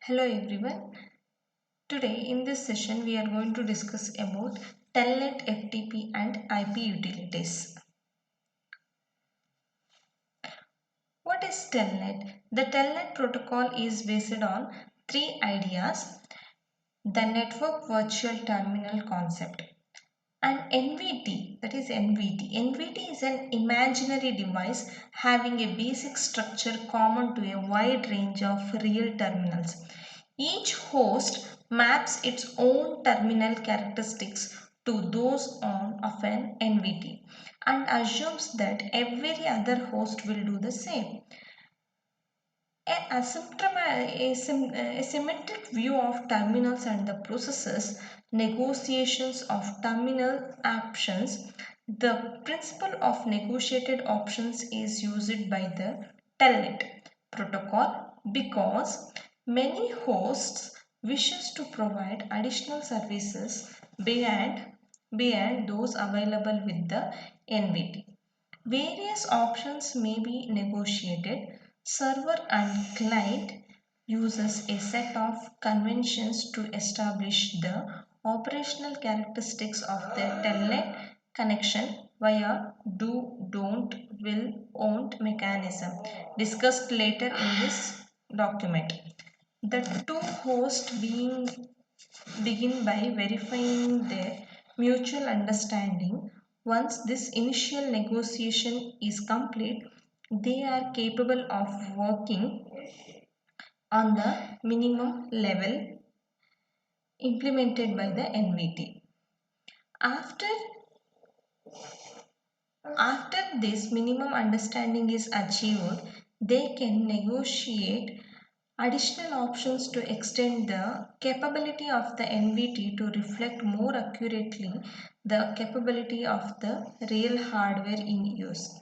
Hello everyone. Today in this session we are going to discuss about Telnet FTP and IP utilities. What is Telnet? The Telnet protocol is based on three ideas: the network virtual terminal concept, and NVT, that is NVT. NVT is an imaginary device having a basic structure common to a wide range of real terminals. Each host maps its own terminal characteristics to those on of an NVT and assumes that every other host will do the same. A symmetric view of terminals and the processes, negotiations of terminal options. The principle of negotiated options is used by the Telnet protocol because many hosts wishes to provide additional services beyond those available with the NVT. Various options may be negotiated. Server and client uses a set of conventions to establish the operational characteristics of the telnet connection via do, don't, will, won't mechanism discussed later in this document. The two hosts begin by verifying their mutual understanding. Once this initial negotiation is complete, they are capable of working on the minimum level implemented by the NVT. After, after this minimum understanding is achieved, they can negotiate additional options to extend the capability of the NVT to reflect more accurately the capability of the real hardware in use.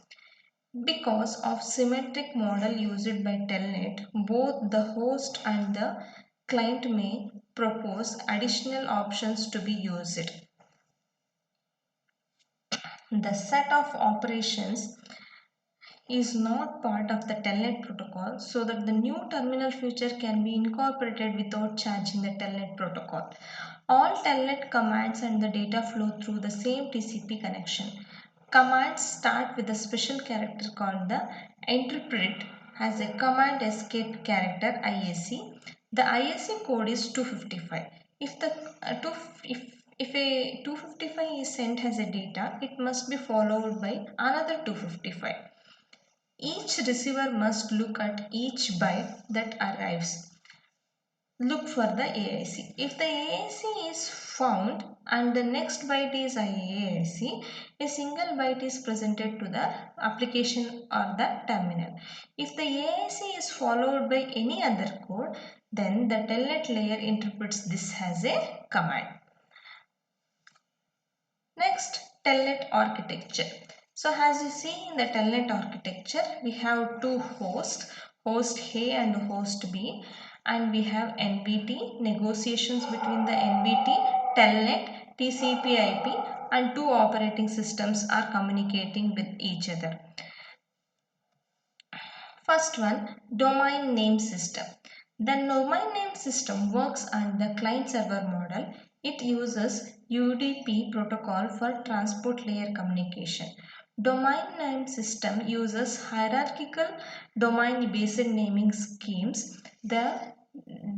Because of symmetric model used by Telnet, both the host and the client may propose additional options to be used. The set of operations is not part of the Telnet protocol, so that the new terminal feature can be incorporated without changing the Telnet protocol. All Telnet commands and the data flow through the same TCP connection. Commands start with a special character called the interpret as a command escape character IAC. The IAC code is 255. If the if a 255 is sent as a data, it must be followed by another 255. Each receiver must look at each byte that arrives. Look for the AIC. If the AIC is found and the next byte is IAIC, a single byte is presented to the application or the terminal. If the AIC is followed by any other code, then the telnet layer interprets this as a command. Next, telnet architecture. So as you see in the telnet architecture, we have two hosts, host A and host B, and we have NVT, negotiations between the NVT, telnet, TCP IP, and two operating systems are communicating with each other. First one, domain name system. The domain name system works on the client server model. It uses UDP protocol for transport layer communication. Domain name system uses hierarchical domain based naming schemes. The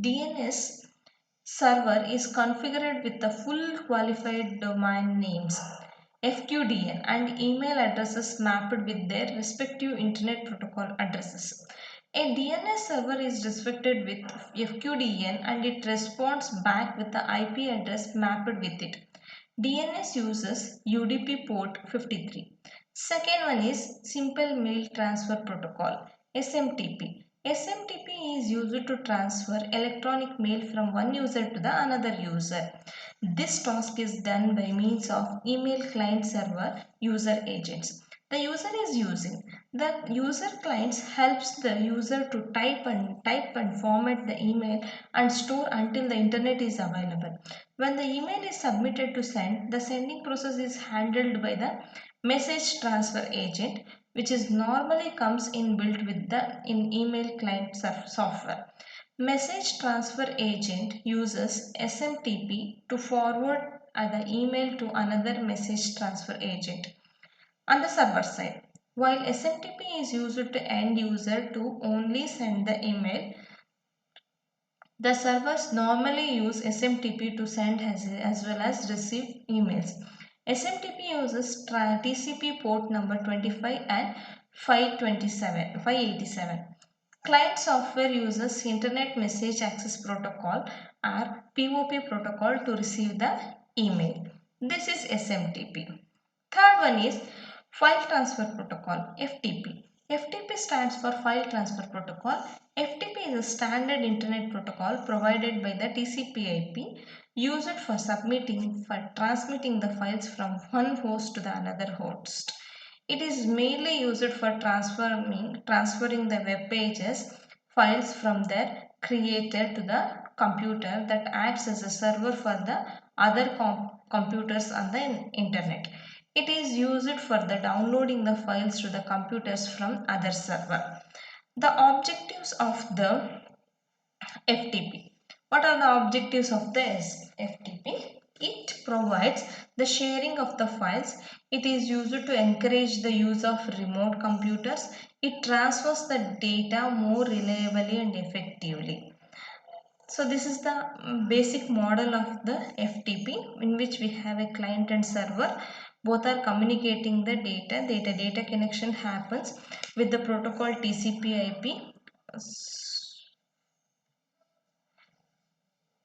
DNS server is configured with the full qualified domain names FQDN and email addresses mapped with their respective internet protocol addresses. A DNS server is restricted with FQDN and it responds back with the IP address mapped with it. DNS uses UDP port 53. Second one is Simple Mail Transfer Protocol SMTP. SMTP is used to transfer electronic mail from one user to the another user. This task is done by means of email client server user agents. The user is using the user clients helps the user to type and format the email and store until the internet is available. When the email is submitted to send, the sending process is handled by the message transfer agent, which is normally comes in built with the in email client software. Message transfer agent uses SMTP to forward the email to another message transfer agent on the server side. While SMTP is used to end user to only send the email, the servers normally use SMTP to send as well as receive emails. SMTP uses TCP port number 25 and 587. Client software uses Internet Message Access Protocol or POP protocol to receive the email. This is SMTP. Third one is File Transfer Protocol, FTP. FTP stands for File Transfer Protocol. FTP is a standard internet protocol provided by the TCP/IP used for transmitting the files from one host to the another host. It is mainly used for transferring the web pages files from their creator to the computer that acts as a server for the other computers on the internet. It is used for the downloading the files to the computers from other server. The objectives of the FTP. What are the objectives of this FTP? It provides the sharing of the files. It is used to encourage the use of remote computers. It transfers the data more reliably and effectively. So this is the basic model of the FTP, in which we have a client and server. Both are communicating the data. Data connection happens with the protocol TCP/IP.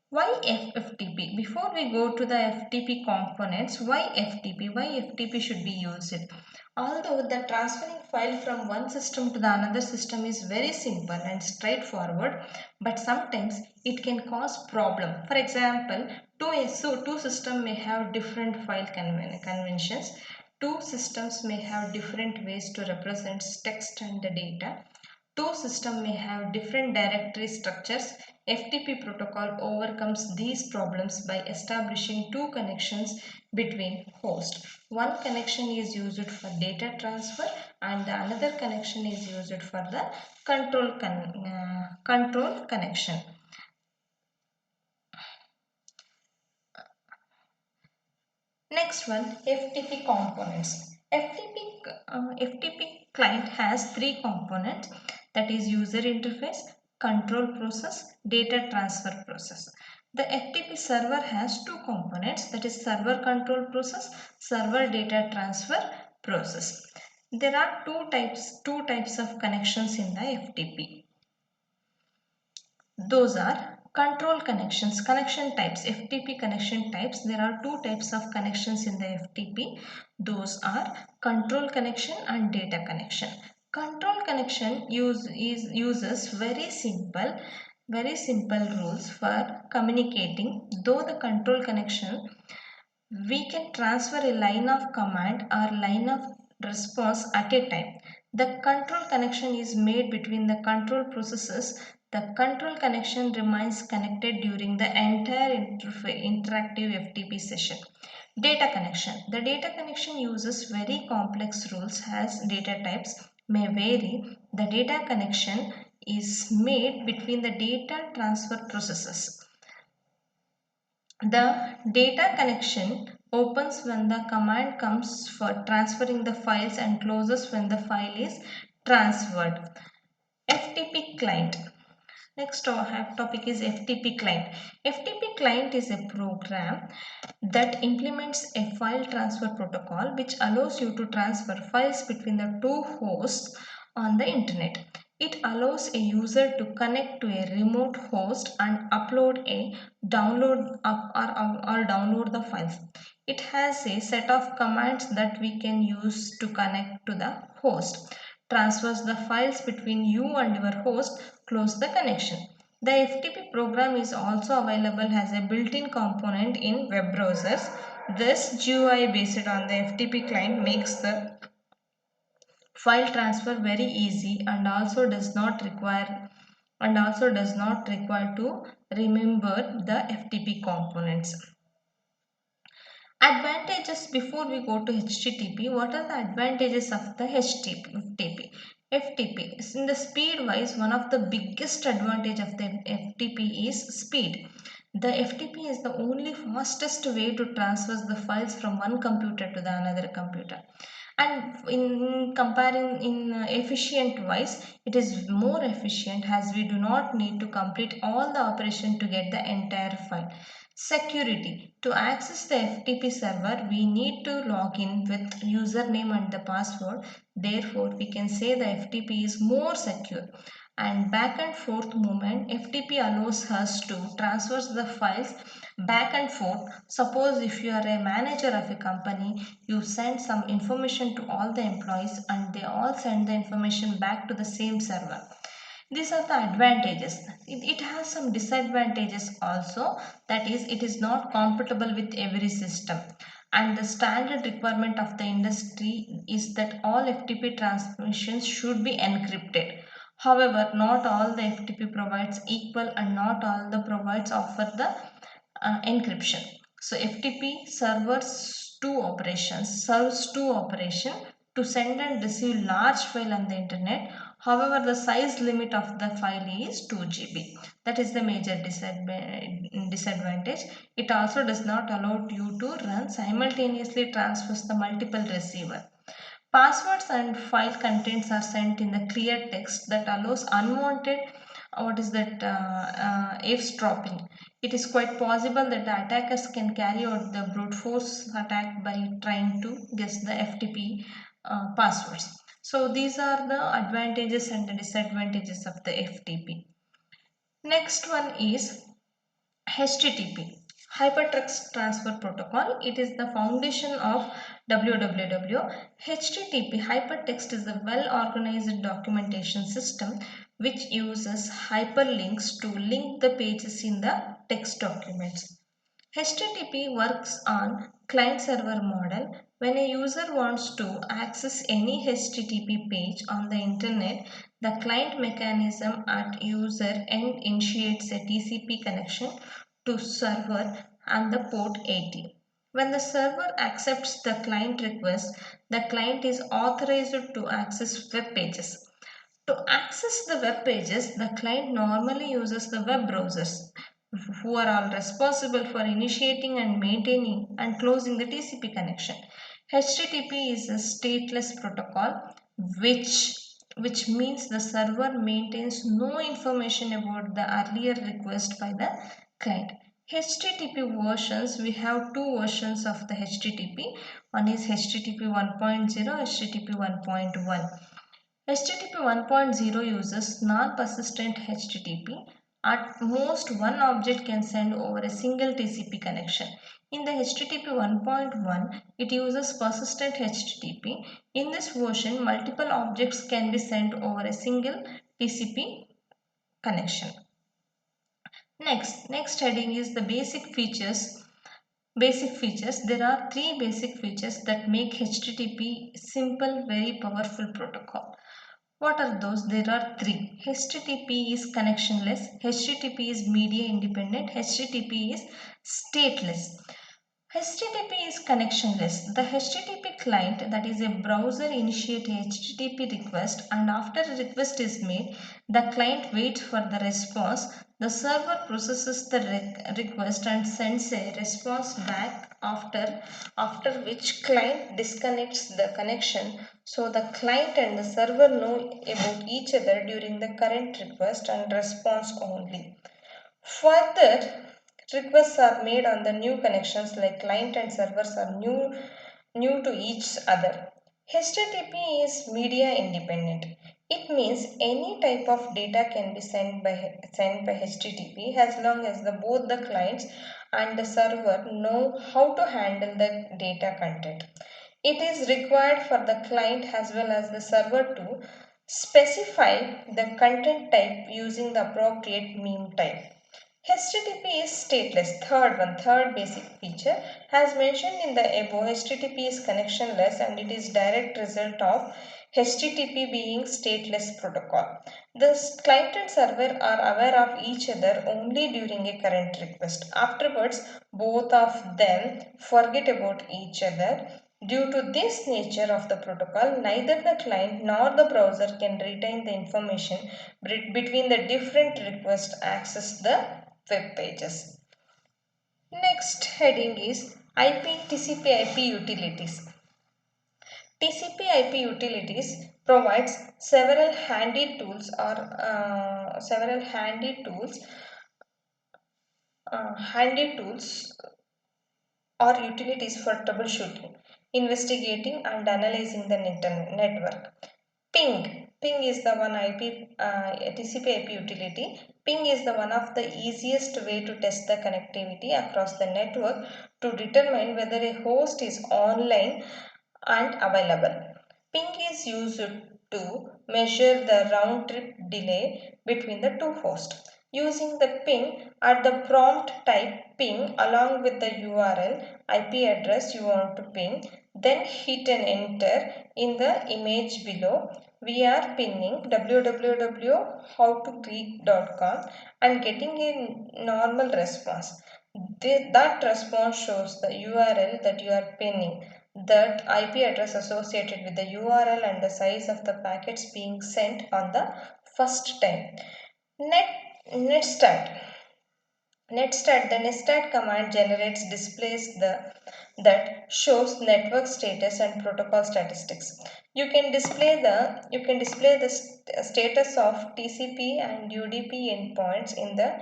Why FTP? Before we go to the FTP components, why FTP? Why FTP should be used? Although the transferring file from one system to the another system is very simple and straightforward, but sometimes it can cause problem. For example, two systems may have different file conventions. Two systems may have different ways to represent text and the data. Two systems may have different directory structures. FTP protocol overcomes these problems by establishing two connections between hosts. One connection is used for data transfer and the another connection is used for the control connection. Next one, FTP components. FTP client has three components, that is user interface, control process, data transfer process. The FTP server has two components, that is server control process, server data transfer process. There are two types of connections in the FTP. Those are control connections, connection types, FTP connection types. There are two types of connections in the FTP. Those are control connection and data connection. Control connection uses very simple rules for communicating. Though the control connection, we can transfer a line of command or line of response at a time. The control connection is made between the control processes. The control connection remains connected during the entire interactive FTP session. Data connection. The data connection uses very complex rules as data types may vary. The data connection is made between the data transfer processes. The data connection opens when the command comes for transferring the files and closes when the file is transferred. FTP client. Next topic is FTP client. FTP client is a program that implements a file transfer protocol which allows you to transfer files between the two hosts on the internet. It allows a user to connect to a remote host and download the files. It has a set of commands that we can use to connect to the host. Transfers the files between you and your host, close the connection. The FTP program is also available as a built-in component in web browsers. This GUI based on the FTP client makes the file transfer very easy and also does not require to remember the FTP components. Advantages. Before we go to HTTP, what are the advantages of the HTTP? FTP. In the speed wise, one of the biggest advantage of the FTP is speed. The FTP is the only fastest way to transfer the files from one computer to the another computer. And in comparing in efficient wise, it is more efficient as we do not need to complete all the operation to get the entire file. Security. To access the FTP server, we need to log in with username and the password. Therefore, we can say the FTP is more secure. And back and forth movement, FTP allows us to transfer the files back and forth. Suppose if you are a manager of a company, you send some information to all the employees and they all send the information back to the same server. These are the advantages. It has some disadvantages also, that is it is not compatible with every system, and the standard requirement of the industry is that all FTP transmissions should be encrypted. However, not all the FTP provides equal and not all the provides offer the encryption. So FTP serves two operation to send and receive large file on the internet. However, the size limit of the file is 2 GB. That is the major disadvantage. It also does not allow you to run simultaneously transfers the multiple receiver. Passwords and file contents are sent in the clear text that allows unwanted what is that eavesdropping. It is quite possible that the attackers can carry out the brute force attack by trying to guess the FTP passwords. So these are the advantages and the disadvantages of the FTP. Next one is HTTP, Hypertext Transfer Protocol. It is the foundation of WWW. HTTP, Hypertext, is a well-organized documentation system which uses hyperlinks to link the pages in the text documents. HTTP works on client-server model. When a user wants to access any HTTP page on the internet, the client mechanism at user end initiates a TCP connection to server and the port 80. When the server accepts the client request, the client is authorized to access web pages. To access the web pages, the client normally uses the web browsers, who are all responsible for initiating and maintaining and closing the TCP connection. HTTP is a stateless protocol which which means the server maintains no information about the earlier request by the client. HTTP versions, we have two versions of the HTTP. One is HTTP 1.0, HTTP 1.1. HTTP 1.0 uses non-persistent HTTP. At most, one object can send over a single TCP connection. In the HTTP 1.1, it uses persistent HTTP. In this version, multiple objects can be sent over a single TCP connection. Next heading is the basic features. Basic features. There are three basic features that make HTTP simple, very powerful protocol. What are those? There are three. HTTP is connectionless, HTTP is media independent, HTTP is stateless. HTTP is connectionless. The HTTP client, that is a browser, initiates a HTTP request, and after a request is made, the client waits for the response. The server processes the request and sends a response back, after which client disconnects the connection, so the client and the server know about each other during the current request and response only. Further, requests are made on the new connections, like client and servers are new to each other. HTTP is media independent. It means any type of data can be sent by HTTP as long as both the clients and the server know how to handle the data content. It is required for the client as well as the server to specify the content type using the appropriate meme type. HTTP is stateless. Third basic feature. As mentioned in the above, HTTP is connectionless and it is direct result of HTTP being stateless protocol. The client and server are aware of each other only during a current request. Afterwards, both of them forget about each other. Due to this nature of the protocol, neither the client nor the browser can retain the information between the different requests access the web pages. Next heading is IP TCP/IP utilities. TCP/IP utilities provides handy tools or utilities for troubleshooting, investigating and analyzing the network. Ping is the one TCP/IP utility. Ping is the one of the easiest way to test the connectivity across the network to determine whether a host is online and available. Ping is used to measure the round trip delay between the two hosts. Using the ping at the prompt, type ping along with the URL IP address you want to ping, then hit and enter in the image below. We are pinning www.howtogreek.com and getting a normal response. That response shows the URL that you are pinning, that IP address associated with the URL and the size of the packets being sent on the first time. Netstat. The netstat command generates displays that shows network status and protocol statistics. You can display the status of TCP and UDP endpoints in the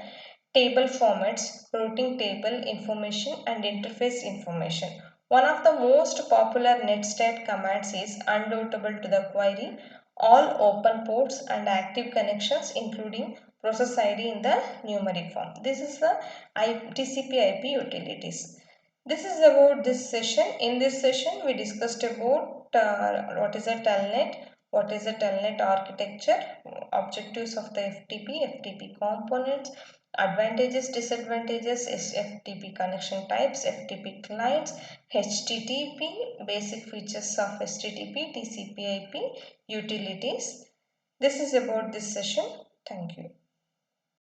table formats, routing table information and interface information. One of the most popular netstat commands is undoubtable to the query all open ports and active connections including process ID in the numeric form. This is the TCP/IP utilities. This is about this session. In this session, we discussed about what is a telnet, what is a telnet architecture, objectives of the FTP components, advantages, disadvantages, FTP connection types, FTP clients, HTTP, basic features of HTTP, TCP/IP, utilities. This is about this session. Thank you.